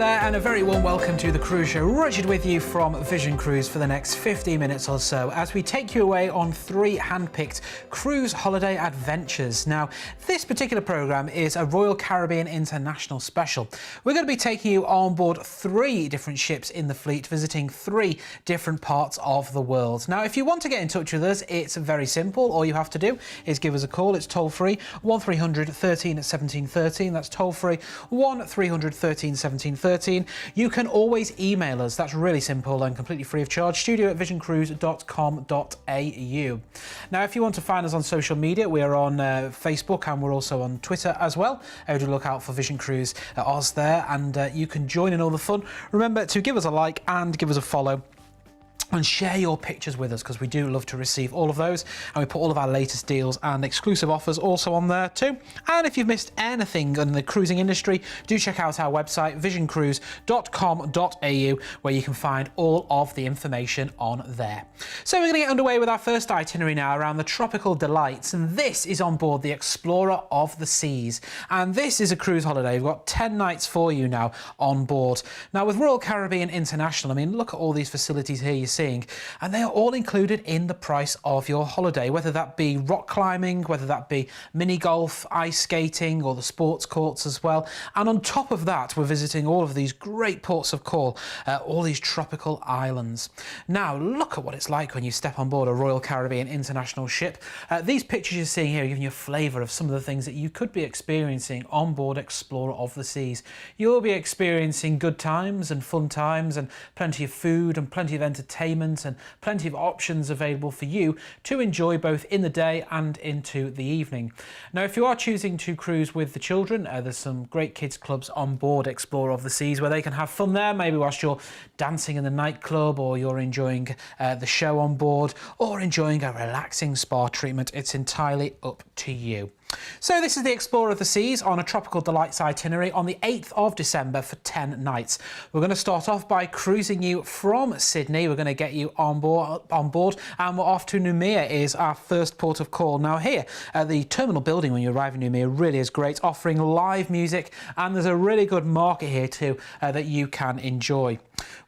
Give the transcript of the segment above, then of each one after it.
there, and a very warm welcome to the Cruise Show. Richard with you from Vision Cruise for the next 15 minutes or so as we take you away on 3 hand-picked cruise holiday adventures. Now, this particular programme is a Royal Caribbean International special. We're going to be taking you on board 3 different ships in the fleet, visiting 3 different parts of the world. Now, if you want to get in touch with us, it's very simple. All you have to do is give us a call. It's toll-free, 1300 13 17 13. That's toll-free, 1300 13 17 13. You can always email us. That's really simple and completely free of charge. studio@visioncruise.com.au. Now, if you want to find us on social media, we are on Facebook and we're also on Twitter as well. Do look out for Vision Cruise Oz there, and you can join in all the fun. Remember to give us a like and give us a follow. And share your pictures with us, because we do love to receive all of those, and we put all of our latest deals and exclusive offers also on there too. And if you've missed anything in the cruising industry, do check out our website visioncruise.com.au, where you can find all of the information on there. So we're going to get underway with our first itinerary now around the tropical delights, and this is on board the Explorer of the Seas. And this is a cruise holiday. We've got 10 nights for you now on board. Now, with Royal Caribbean International, I mean, look at all these facilities here you see, and they are all included in the price of your holiday, whether that be rock climbing, whether that be mini golf, ice skating, or the sports courts as well. And on top of that, we're visiting all of these great ports of call, all these tropical islands. Now, look at what it's like when you step on board a Royal Caribbean International ship. These pictures you're seeing here are giving you a flavour of some of the things that you could be experiencing on board Explorer of the Seas. You'll be experiencing good times and fun times, and plenty of food and plenty of entertainment, and plenty of options available for you to enjoy both in the day and into the evening. Now, if you are choosing to cruise with the children, there's some great kids clubs on board Explorer of the Seas where they can have fun there, maybe whilst you're dancing in the nightclub, or you're enjoying the show on board, or enjoying a relaxing spa treatment. It's entirely up to you. So this is the Explorer of the Seas on a Tropical Delights itinerary on the 8th of December for 10 nights. We're going to start off by cruising you from Sydney. We're going to get you on board and we're off to Noumea is our first port of call. Now, here the terminal building when you arrive in Noumea really is great, offering live music, and there's a really good market here too that you can enjoy.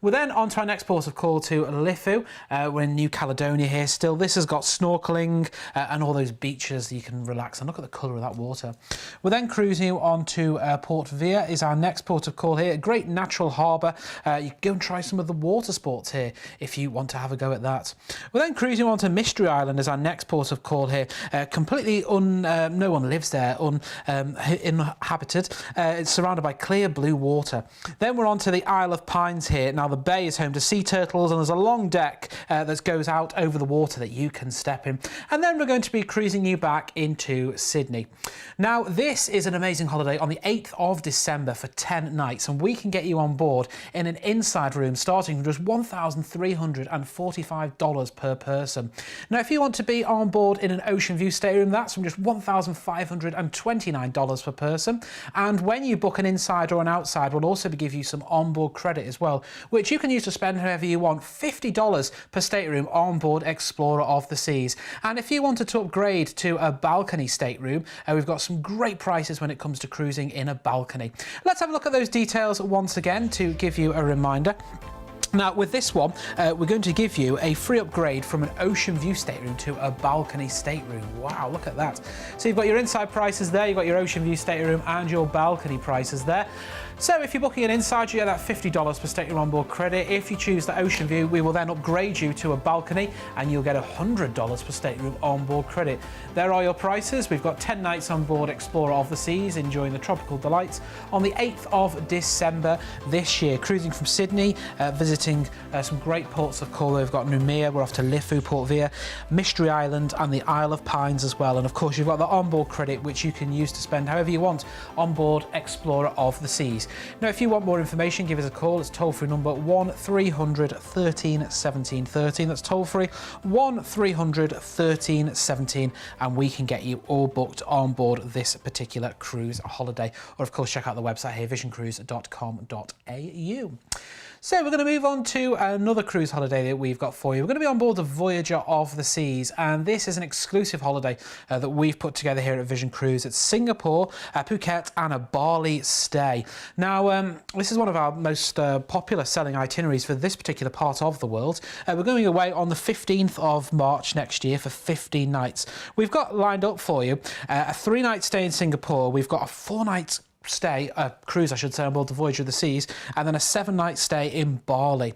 We're then on to our next port of call, to Lifu. We're in New Caledonia here still. This has got snorkeling and all those beaches you can relax, and look at the colour of that water. We're then cruising you on to Port Vila is our next port of call here. A great natural harbour. You can go and try some of the water sports here if you want to have a go at that. We're then cruising on to Mystery Island as our next port of call here. Completely no one lives there, uninhabited. It's surrounded by clear blue water. Then we're on to the Isle of Pines here. Now, the bay is home to sea turtles, and there's a long deck that goes out over the water that you can step in. And then we're going to be cruising you back into Sydney. Now, this is an amazing holiday on the 8th of December for 10 nights, and we can get you on board in an inside room starting from just $1,345 per person. Now, if you want to be on board in an ocean view stateroom, that's from just $1,529 per person. And when you book an inside or an outside, we'll also give you some onboard credit as well, which you can use to spend however you want. $50 per stateroom on board Explorer of the Seas. And if you wanted to upgrade to a balcony stateroom, we've got some great prices when it comes to cruising in a balcony. Let's have a look at those details once again to give you a reminder. Now, with this one, we're going to give you a free upgrade from an ocean view stateroom to a balcony stateroom. Wow, look at that. So you've got your inside prices there, you've got your ocean view stateroom and your balcony prices there. So if you're booking an inside, you get that $50 per stateroom onboard credit. If you choose the ocean view, we will then upgrade you to a balcony and you'll get $100 per stateroom onboard credit. There are your prices. We've got 10 nights on board Explorer of the Seas, enjoying the tropical delights on the 8th of December this year. Cruising from Sydney, visiting some great ports of call. We've got Noumea, we're off to Lifu, Port Vila, Mystery Island and the Isle of Pines as well. And of course, you've got the onboard credit, which you can use to spend however you want on board Explorer of the Seas. Now, if you want more information, give us a call. It's toll-free number 1300 13 17 13. That's toll-free 1300 13 17, and we can get you all booked on board this particular cruise holiday. Or of course, check out the website here, visioncruise.com.au. So we're going to move on to another cruise holiday that we've got for you. We're going to be on board the Voyager of the Seas, and this is an exclusive holiday that we've put together here at Vision Cruise. It's Singapore, Phuket and a Bali stay. Now, this is one of our most popular selling itineraries for this particular part of the world. We're going away on the 15th of March next year for 15 nights. We've got lined up for you a 3-night stay in Singapore. We've got a 4-night stay, cruise I should say, on board the Voyager of the Seas, and then a 7-night stay in Bali.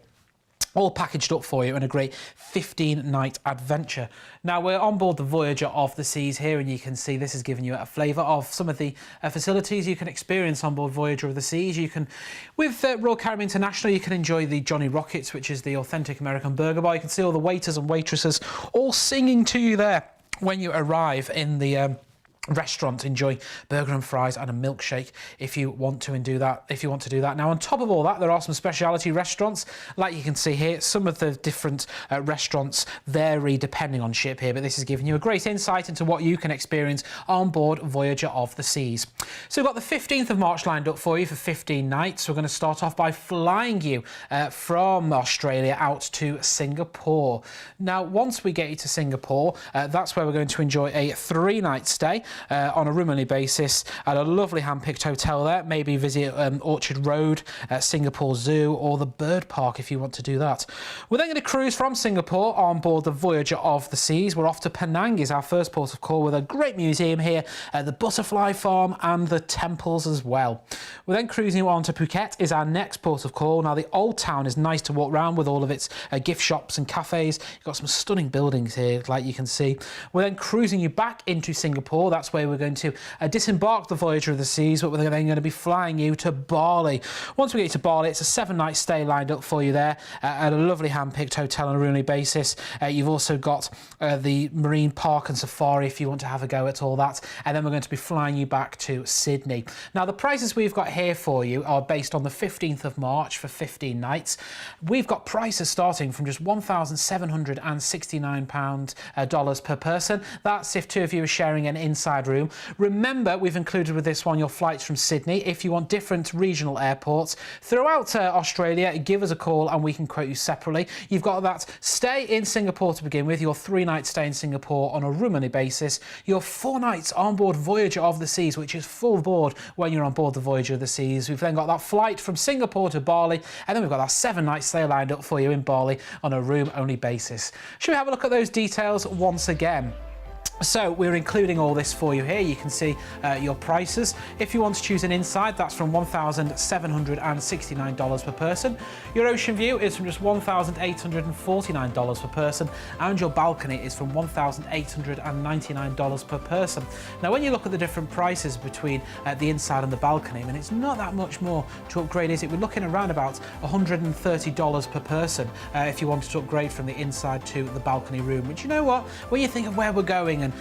All packaged up for you in a great 15-night adventure. Now, we're on board the Voyager of the Seas here, and you can see this is giving you a flavour of some of the facilities you can experience on board Voyager of the Seas. You can, with Royal Caribbean International, you can enjoy the Johnny Rockets, which is the authentic American burger bar. You can see all the waiters and waitresses all singing to you there when you arrive in the restaurant. Enjoy burger and fries and a milkshake if you want to do that. Now, on top of all that, there are some specialty restaurants, like you can see here. Some of the different restaurants vary depending on ship here, but this is giving you a great insight into what you can experience on board Voyager of the Seas. So we've got the 15th of March lined up for you for 15 nights. We're going to start off by flying you from Australia out to Singapore. Now, once we get you to Singapore, that's where we're going to enjoy a 3-night stay on a room-only basis at a lovely hand-picked hotel there. Maybe visit Orchard Road, Singapore Zoo, or the Bird Park if you want to do that. We're then going to cruise from Singapore on board the Voyager of the Seas. We're off to Penang, is our first port of call, with a great museum here, the Butterfly Farm and the temples as well. We're then cruising on to Phuket, is our next port of call. Now, the Old Town is nice to walk around with all of its gift shops and cafes. You've got some stunning buildings here, like you can see. We're then cruising you back into Singapore. That's where we're going to disembark the Voyager of the Seas, but we're then going to be flying you to Bali. Once we get to Bali, it's a 7-night stay lined up for you there at a lovely hand-picked hotel on a room-only basis. You've also got the marine park and safari if you want to have a go at all that, and then we're going to be flying you back to Sydney. Now, the prices we've got here for you are based on the 15th of March for 15 nights. We've got prices starting from just $1,769 per person. That's if 2 of you are sharing an inside room. Remember, we've included with this one your flights from Sydney. If you want different regional airports throughout Australia, give us a call and we can quote you separately. You've got that stay in Singapore to begin with, your 3-night stay in Singapore on a room-only basis, your 4 nights on board Voyager of the Seas, which is full board when you're on board the Voyager of the Seas. We've then got that flight from Singapore to Bali, and then we've got that 7-night stay lined up for you in Bali on a room-only basis. Should we have a look at those details once again? So we're including all this for you here. You can see your prices. If you want to choose an inside, that's from $1,769 per person. Your ocean view is from just $1,849 per person, and your balcony is from $1,899 per person. Now, when you look at the different prices between the inside and the balcony, I mean, it's not that much more to upgrade, is it? We're looking around about $130 per person if you wanted to upgrade from the inside to the balcony room, which, you know what, when you think of where we're going and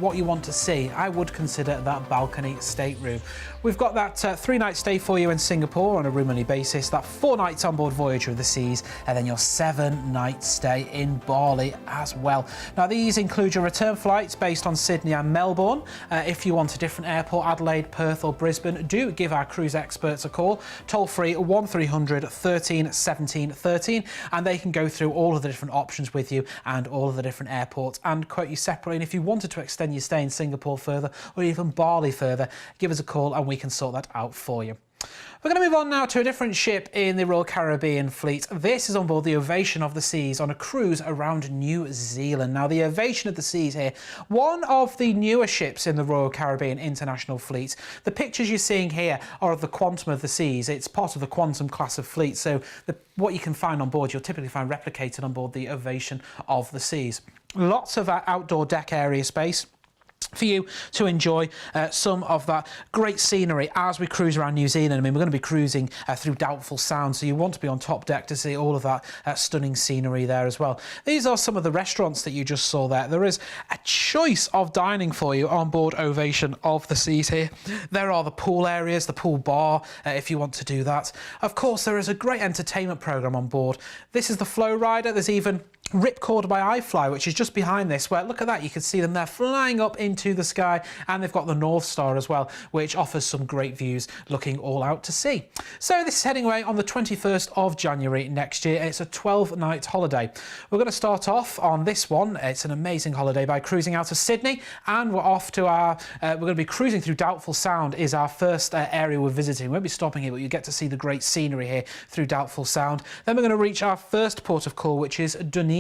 what you want to see, I would consider that balcony stateroom. We've got that 3-night stay for you in Singapore on a room-only basis, that 4 nights on board Voyager of the Seas, and then your 7-night stay in Bali as well. Now, these include your return flights based on Sydney and Melbourne. If you want a different airport, Adelaide, Perth or Brisbane, do give our cruise experts a call. Toll-free 1300 13 17 13, and they can go through all of the different options with you and all of the different airports and quote you separately. And if you wanted to extend your stay in Singapore further or even Bali further, give us a call and we can sort that out for you. We're going to move on now to a different ship in the Royal Caribbean fleet. This is on board the Ovation of the Seas on a cruise around New Zealand. Now, the Ovation of the Seas here, one of the newer ships in the Royal Caribbean International Fleet. The pictures you're seeing here are of the Quantum of the Seas. It's part of the Quantum class of fleet, so what you can find on board, you'll typically find replicated on board the Ovation of the Seas. Lots of outdoor deck area space for you to enjoy some of that great scenery as we cruise around New Zealand. I mean, we're going to be cruising through Doubtful Sound, so you want to be on top deck to see all of that stunning scenery there as well. These are some of the restaurants that you just saw there. There is a choice of dining for you on board Ovation of the Seas here. There are the pool areas, the pool bar, if you want to do that. Of course, there is a great entertainment programme on board. This is the Flow Rider. There's even Ripcord by iFly, which is just behind this, where look at that, you can see them there flying up into the sky, and they've got the North Star as well, which offers some great views looking all out to sea. So this is heading away on the 21st of January next year. It's a 12-night holiday. We're going to start off on this one. It's an amazing holiday by cruising out of Sydney, and we're off to our, we're going to be cruising through Doubtful Sound is our first area we're visiting. We won't be stopping here, but you get to see the great scenery here through Doubtful Sound. Then we're going to reach our first port of call, which is Dunedin.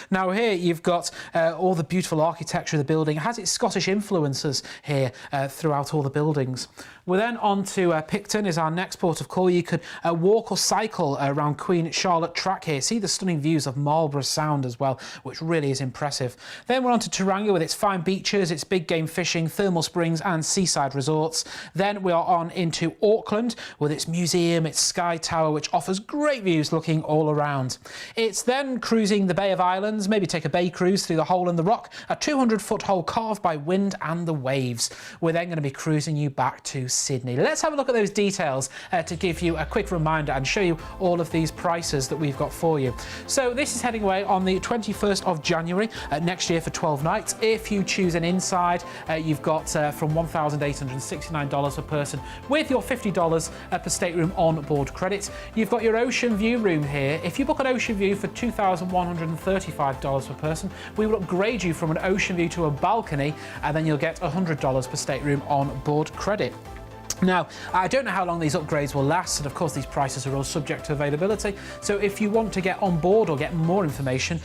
Now here you've got all the beautiful architecture of the building. It has its Scottish influences here throughout all the buildings. We're then on to Picton is our next port of call. You could walk or cycle around Queen Charlotte Track here. See the stunning views of Marlborough Sound as well, which really is impressive. Then we're on to Tauranga with its fine beaches, its big game fishing, thermal springs and seaside resorts. Then we are on into Auckland with its museum, its Sky Tower, which offers great views looking all around. It's then cruising the Bay of Islands, maybe take a bay cruise through the Hole in the Rock, a 200-foot hole carved by wind and the waves. We're then going to be cruising you back to Sydney. Let's have a look at those details to give you a quick reminder and show you all of these prices that we've got for you. So this is heading away on the 21st of January next year for 12 nights. If you choose an inside, you've got from $1,869 per person with your $50 per stateroom on board credit. You've got your ocean view room here. If you book an ocean view for $2,135 per person, we will upgrade you from an ocean view to a balcony, and then you'll get $100 per stateroom on board credit. Now, I don't know how long these upgrades will last, and of course these prices are all subject to availability, so if you want to get on board or get more information,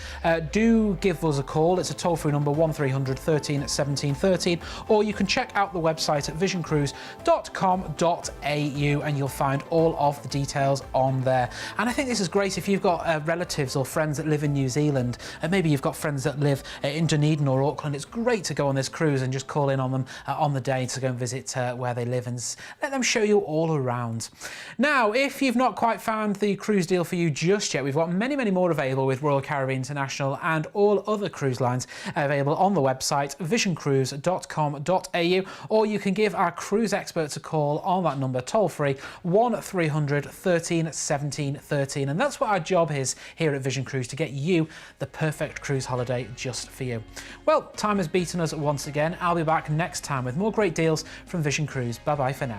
do give us a call. It's a toll-free number 1300 13 17 13, or you can check out the website at visioncruise.com.au and you'll find all of the details on there. And I think this is great if you've got relatives or friends that live in New Zealand, and maybe you've got friends that live in Dunedin or Auckland. It's great to go on this cruise and just call in on them on the day to go and visit where they live and let them show you all around. Now, if you've not quite found the cruise deal for you just yet, we've got many, many more available with Royal Caribbean International and all other cruise lines available on the website visioncruise.com.au, or you can give our cruise experts a call on that number toll free 1300 13 17 13, and that's what our job is here at Vision Cruise, to get you the perfect cruise holiday just for you. Well, time has beaten us once again. I'll be back next time with more great deals from Vision Cruise. Bye bye for now.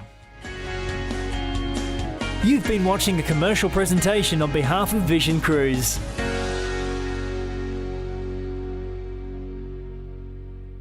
You've been watching a commercial presentation on behalf of Vision Cruise.